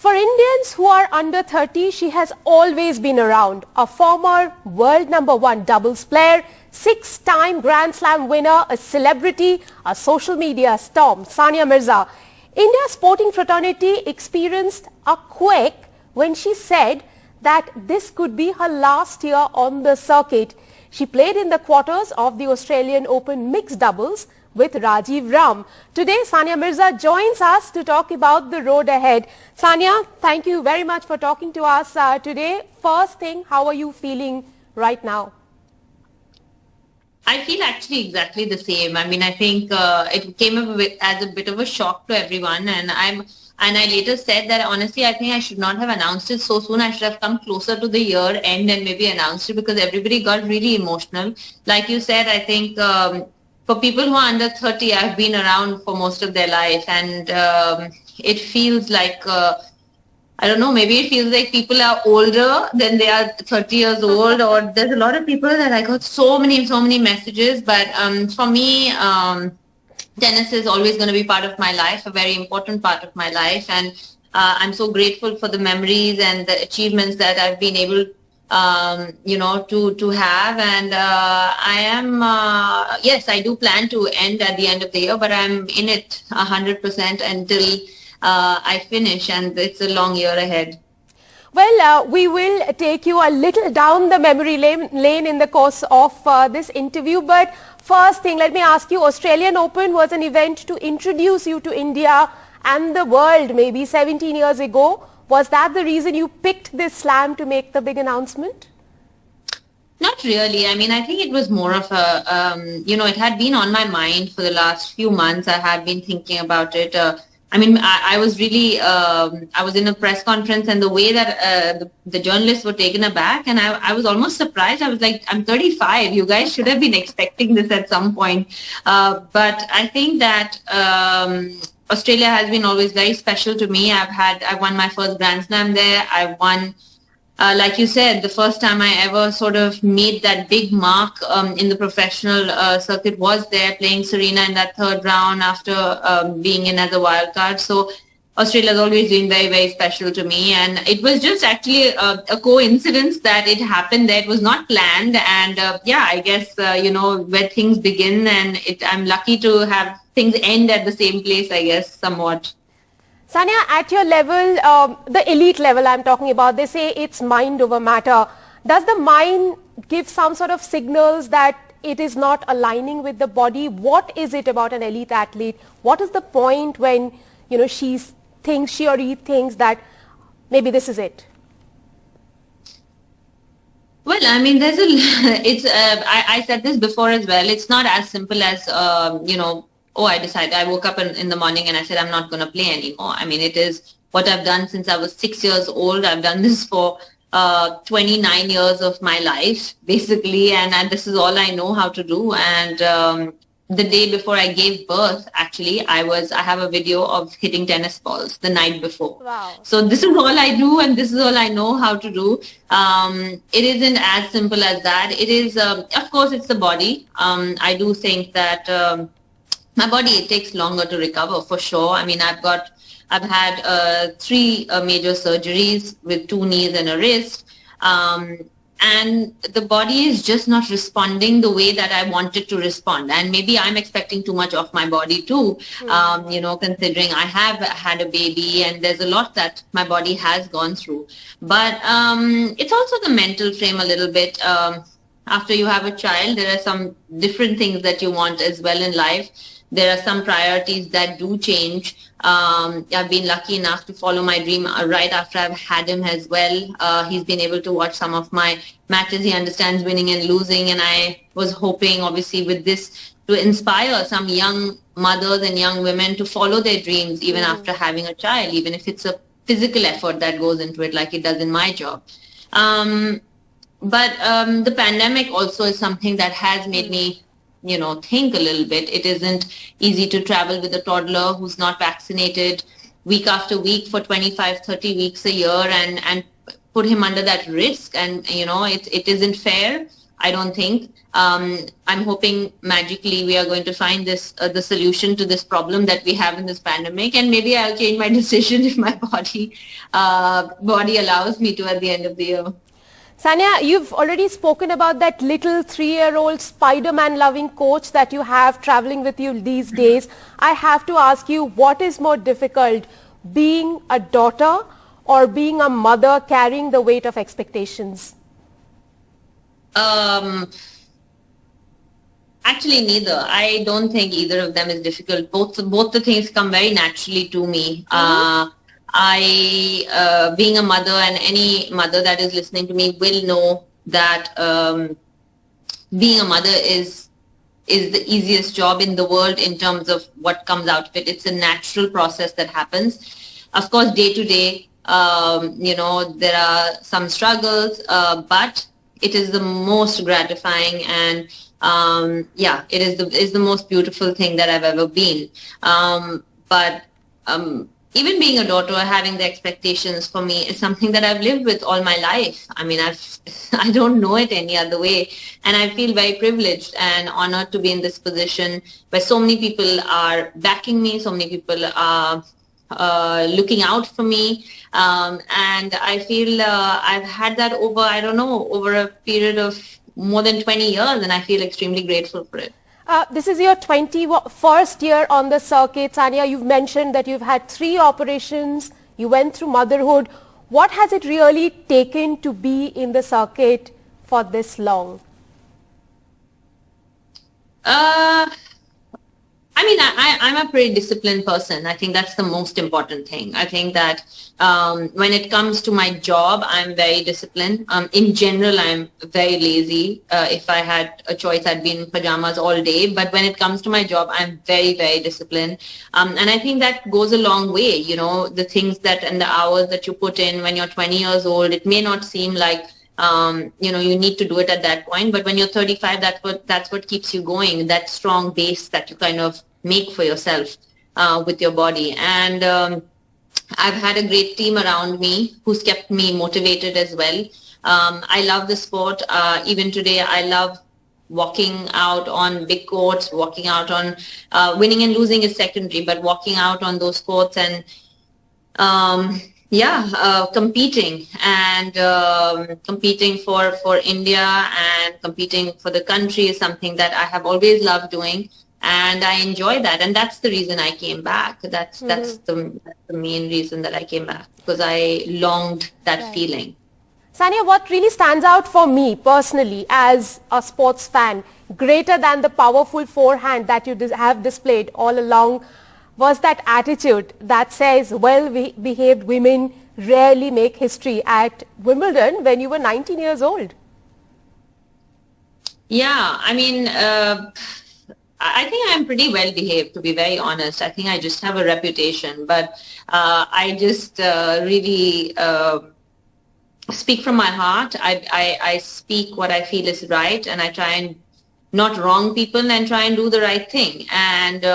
For Indians who are under 30, she has always been around. A former world #1 doubles player, 6-time Grand Slam winner, a celebrity, a social media storm, Sania Mirza. India's sporting fraternity experienced a quake when she said that this could be her last year on the circuit. She played in the quarters of the Australian Open mixed doubles with Rajiv Ram. Today, Sania Mirza joins us to talk about the road ahead. Sania, thank you very much for talking to us today. First thing, how are you feeling right now? I feel actually exactly the same. I mean, I think it came as a bit of a shock to everyone, and I later said that honestly, I think I should not have announced it so soon. I should have come closer to the year end and maybe announced it, because everybody got really emotional. Like you said, I think for people who are under 30, I've been around for most of their life, and it feels like I don't know, maybe it feels like people are older than they are 30 years old, or there's a lot of people that I got so many messages. But for me, tennis is always going to be part of my life, a very important part of my life. And I'm so grateful for the memories and the achievements that I've been able, to have. And I am, yes, I do plan to end at the end of the year, but I'm in it 100% until I finish, and it's a long year ahead. Well, we will take you a little down the memory lane in the course of this interview. But first thing, let me ask you, Australian Open was an event to introduce you to India and the world maybe 17 years ago. Was that the reason you picked this slam to make the big announcement? Not really. I mean, I think it was more of a, it had been on my mind for the last few months. I had been thinking about it. I was really, I was in a press conference, and the way that the journalists were taken aback, and I was almost surprised. I was like, I'm 35. You guys should have been expecting this at some point. But I think that Australia has been always very special to me. I won my first Grand Slam there. I won, like you said, the first time I ever sort of made that big mark in the professional circuit was there, playing Serena in that third round after being in as a wild card. So Australia has always been very special to me, and it was just actually a coincidence that it happened there. It was not planned, and I guess where things begin, and I'm lucky to have things end at the same place, I guess, somewhat. Sania, at your level, the elite level I'm talking about, they say it's mind over matter. Does the mind give some sort of signals that it is not aligning with the body? What is it about an elite athlete? What is the point when, she or he thinks that maybe this is it? Well, I mean, I said this before as well. It's not as simple as, I woke up in the morning and I said, I'm not going to play anymore. I mean, it is what I've done since I was 6 years old. I've done this for 29 years of my life, basically. And this is all I know how to do. And the day before I gave birth, actually, I have a video of hitting tennis balls the night before. Wow. So this is all I do, and this is all I know how to do. It isn't as simple as that. It is, of course, it's the body. I do think that my body, it takes longer to recover, for sure. I mean, I've had 3 major surgeries with 2 knees and a wrist. And the body is just not responding the way that I want it to respond. And maybe I'm expecting too much of my body too, considering I have had a baby, and there's a lot that my body has gone through. But it's also the mental frame a little bit. After you have a child, there are some different things that you want as well in life. There are some priorities that do change. I've been lucky enough to follow my dream right after I've had him as well. He's been able to watch some of my matches. He understands winning and losing. And I was hoping, obviously, with this to inspire some young mothers and young women to follow their dreams even after having a child, even if it's a physical effort that goes into it, like it does in my job. But the pandemic also is something that has made me think a little bit. It isn't easy to travel with a toddler who's not vaccinated week after week for 25, 30 weeks a year and put him under that risk. And, it isn't fair. I don't think. I'm hoping magically we are going to find this the solution to this problem that we have in this pandemic, and maybe I'll change my decision if my body allows me to at the end of the year. Sania, you've already spoken about that little 3-year-old Spider-Man loving coach that you have traveling with you these days. I have to ask you, what is more difficult, being a daughter or being a mother carrying the weight of expectations? Actually, neither. I don't think either of them is difficult. Both the things come very naturally to me. Being a mother, and any mother that is listening to me will know that being a mother is the easiest job in the world in terms of what comes out of it. It's a natural process that happens. Of course, day to day, there are some struggles, but it is the most gratifying, and it is the most beautiful thing that I've ever been. But even being a daughter, having the expectations for me is something that I've lived with all my life. I mean, I don't know it any other way. And I feel very privileged and honored to be in this position where so many people are backing me, so many people are looking out for me. And I feel I've had that over a period of more than 20 years, and I feel extremely grateful for it. This is your 21st year on the circuit. Sania, you've mentioned that you've had 3 operations. You went through motherhood. What has it really taken to be in the circuit for this long? I mean, I'm a pretty disciplined person. I think that's the most important thing. I think that when it comes to my job, I'm very disciplined. In general, I'm very lazy. If I had a choice, I'd be in pajamas all day. But when it comes to my job, I'm very, very disciplined. And I think that goes a long way. You know, the things that and the hours that you put in when you're 20 years old, it may not seem like you need to do it at that point. But when you're 35, that's what keeps you going, that strong base that you kind of make for yourself with your body. And I've had a great team around me who's kept me motivated as well. I love the sport. Even today, I love walking out on big courts, walking out on winning and losing is secondary, but walking out on those courts and competing for India and competing for the country is something that I have always loved doing, and I enjoy that. And that's the reason I came back. That's the main reason that I came back, because I longed that feeling. Sania, what really stands out for me personally as a sports fan, greater than the powerful forehand that you have displayed all along, was that attitude that says well-behaved women rarely make history at Wimbledon when you were 19 years old. Yeah, I mean, I think I'm pretty well-behaved, to be very honest. I think I just have a reputation, but I just really speak from my heart. I speak what I feel is right, and I try and not wrong people and try and do the right thing. And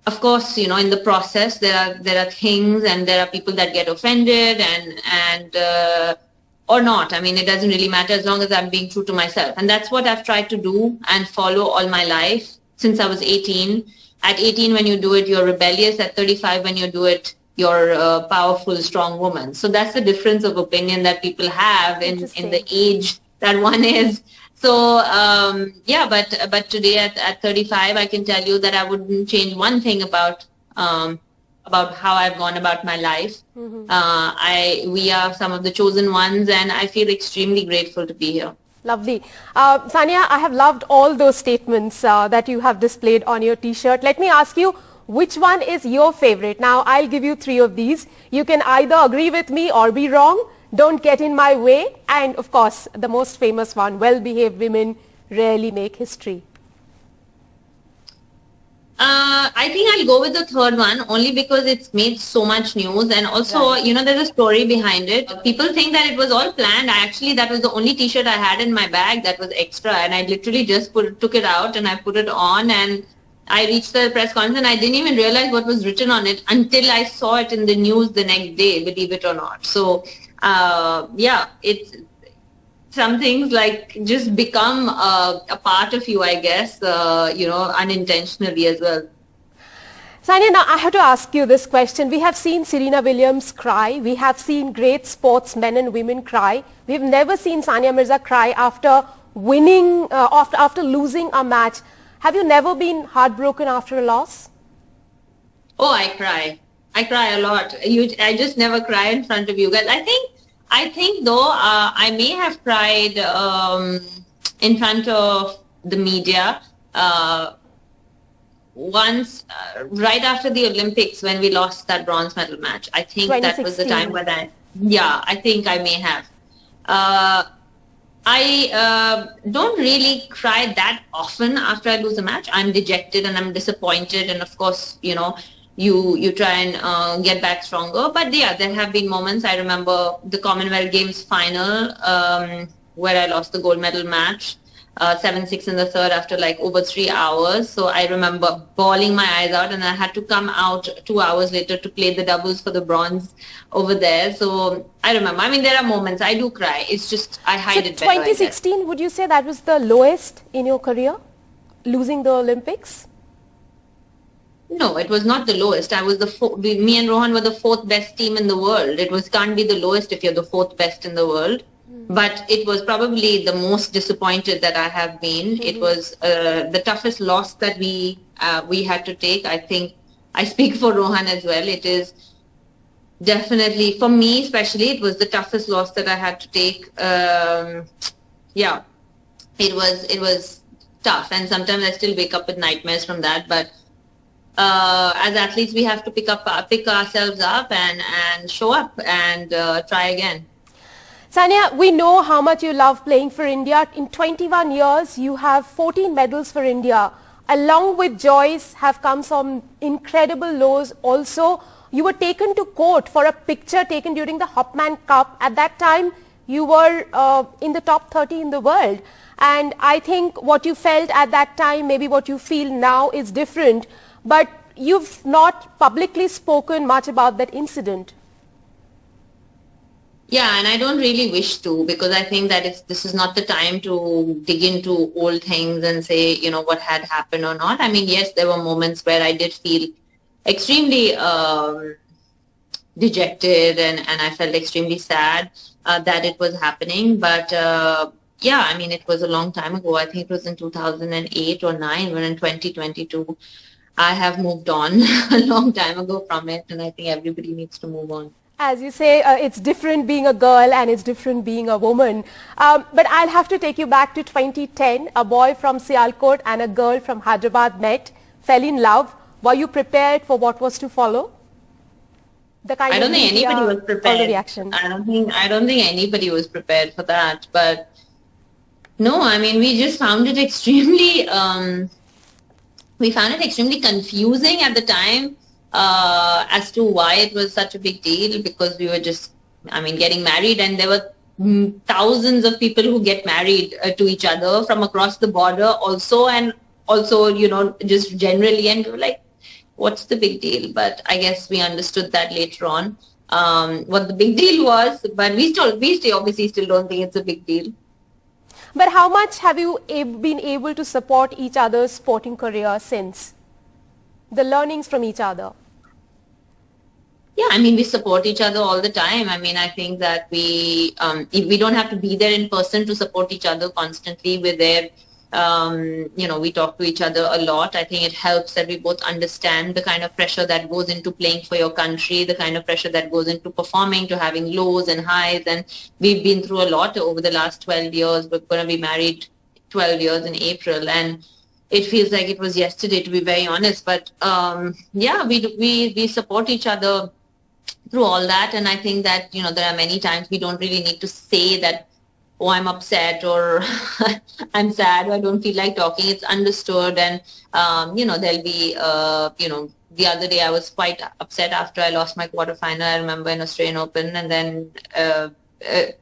of course, in the process, there are things and there are people that get offended and or not. I mean, it doesn't really matter as long as I'm being true to myself. And that's what I've tried to do and follow all my life since I was 18. At 18, when you do it, you're rebellious. At 35, when you do it, you're a powerful, strong woman. So that's the difference of opinion that people have in the age that one is. So, but today at 35, I can tell you that I wouldn't change one thing about how I've gone about my life. We are some of the chosen ones, and I feel extremely grateful to be here. Lovely. Sania, I have loved all those statements that you have displayed on your T-shirt. Let me ask you, which one is your favorite? Now, I'll give you 3 of these. You can either agree with me or be wrong. Don't get in my way. And of course, the most famous one, well-behaved women rarely make history. I think I'll go with the third one only because it's made so much news, and also, there's a story behind it. People think that it was all planned. That was the only T-shirt I had in my bag that was extra, and I literally just took it out and I put it on, and I reached the press conference and I didn't even realize what was written on it until I saw it in the news the next day, believe it or not. So, some things like just become a part of you, I guess, unintentionally as well. Sania, now I have to ask you this question. We have seen Serena Williams cry. We have seen great sportsmen and women cry. We have never seen Sania Mirza cry after winning, after losing a match. Have you never been heartbroken after a loss? Oh, I cry. I cry a lot. I just never cry in front of you guys. I think though, I may have cried in front of the media once, right after the Olympics when we lost that bronze medal match. I think that was the time when I think I may have. I don't really cry that often after I lose a match. I'm dejected and I'm disappointed, and of course, you try and get back stronger. But yeah, there have been moments. I remember the Commonwealth Games final where I lost the gold medal match, 7-6 in the third after like over 3 hours. So I remember bawling my eyes out, and I had to come out 2 hours later to play the doubles for the bronze over there. So I remember. I mean, there are moments I do cry. It's just I hide it better. 2016, would you say that was the lowest in your career, losing the Olympics? No, it was not the lowest. I was me and Rohan were the fourth best team in the world. Can't be the lowest if you're the fourth best in the world. But it was probably the most disappointed that I have been. It was the toughest loss that we had to take. I think I speak for Rohan as well. It is definitely, for me especially, it was the toughest loss that I had to take. It was tough, and sometimes I still wake up with nightmares from that. But as athletes, we have to pick ourselves up and show up and try again. Sania, we know how much you love playing for India. In 21 years, you have 14 medals for India. Along with joys have come some incredible lows also. You were taken to court for a picture taken during the Hopman Cup. At that time, you were in the top 30 in the world. And I think what you felt at that time, maybe what you feel now is different. But you've not publicly spoken much about that incident. Yeah, and I don't really wish to, because I think that this is not the time to dig into old things and say, what had happened or not. I mean, yes, there were moments where I did feel extremely dejected and I felt extremely sad that it was happening. But yeah, I mean, it was a long time ago. I think it was in 2008 or 9, when in 2022, I have moved on a long time ago from it. And I think everybody needs to move on. As you say, it's different being a girl and it's different being a woman. But I'll have to take you back to 2010. A boy from Sialkot and a girl from Hyderabad met, fell in love. Were you prepared for what was to follow? I don't think anybody was prepared. The reaction. I don't think anybody was prepared for that. But no, I mean, we just found it extremely, confusing at the time. As to why it was such a big deal, because we were just, getting married, and there were thousands of people who get married to each other from across the border also, and also, just generally, and we were like, what's the big deal? But I guess we understood that later on, what the big deal was, but we obviously still don't think it's a big deal. But how much have you been able to support each other's sporting career since? The learnings from each other? Yeah, I mean, we support each other all the time. I mean, I think that we don't have to be there in person to support each other constantly. We're there, we talk to each other a lot. I think it helps that we both understand the kind of pressure that goes into playing for your country, the kind of pressure that goes into performing, to having lows and highs. And we've been through a lot over the last 12 years. We're going to be married 12 years in April. And it feels like it was yesterday, to be very honest. But yeah, we support each other through all that. And I think that, there are many times we don't really need to say that, oh, I'm upset or I'm sad or I don't feel like talking. It's understood. And, there'll be, the other day I was quite upset after I lost my quarterfinal, I remember, in Australian Open. And then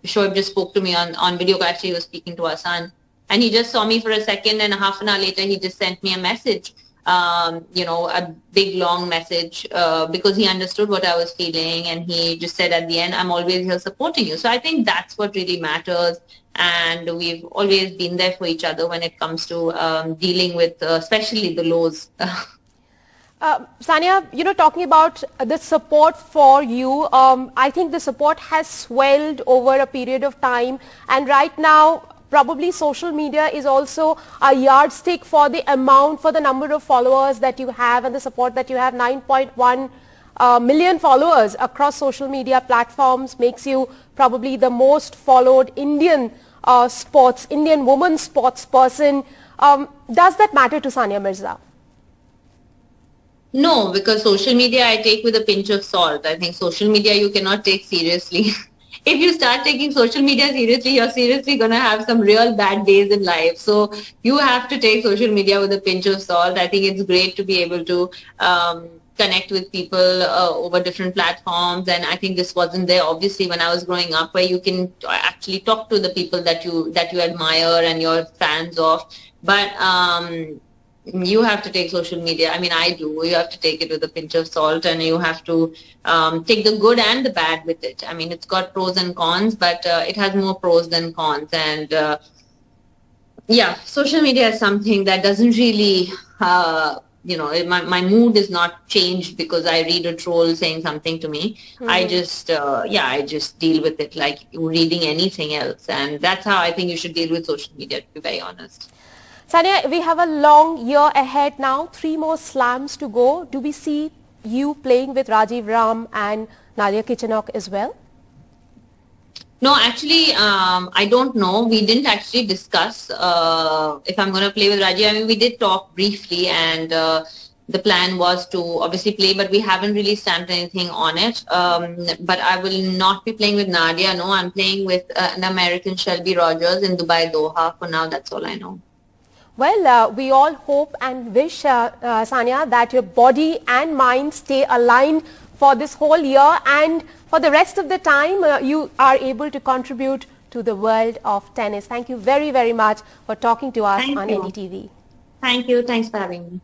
Shoaib just spoke to me on video. Actually, he was speaking to our son. And he just saw me for a second, and half an hour later, he just sent me a message a big long message because he understood what I was feeling, and he just said at the end, I'm always here supporting you. So I think that's what really matters. And we've always been there for each other when it comes to dealing with especially the lows. Sania, talking about the support for you, I think the support has swelled over a period of time, and right now probably social media is also a yardstick for the number of followers that you have and the support that you have. 9.1 million followers across social media platforms makes you probably the most followed Indian woman sports person. Does that matter to Sania Mirza? No, because social media I take with a pinch of salt. I think social media you cannot take seriously. If you start taking social media seriously, you're seriously going to have some real bad days in life. So you have to take social media with a pinch of salt. I think it's great to be able to connect with people over different platforms. And I think this wasn't there, obviously, when I was growing up, where you can actually talk to the people that you admire and you're fans of. But you have to take social media. I mean, I do. You have to take it with a pinch of salt, and you have to take the good and the bad with it. I mean, it's got pros and cons, but it has more pros than cons. And yeah, social media is something that doesn't really, my mood is not changed because I read a troll saying something to me. Mm-hmm. I just deal with it like reading anything else. And that's how I think you should deal with social media, to be very honest. Sania, we have a long year ahead now, 3 more slams to go. Do we see you playing with Rajiv Ram and Nadia Kichenok as well? No, actually, I don't know. We didn't actually discuss if I'm going to play with Rajiv. I mean, we did talk briefly, and the plan was to obviously play, but we haven't really stamped anything on it. But I will not be playing with Nadia. No, I'm playing with an American, Shelby Rogers, in Dubai, Doha. For now, that's all I know. Well, we all hope and wish, Sania, that your body and mind stay aligned for this whole year, and for the rest of the time you are able to contribute to the world of tennis. Thank you very, very much for talking to us on NDTV. Thank you. Thanks for having me.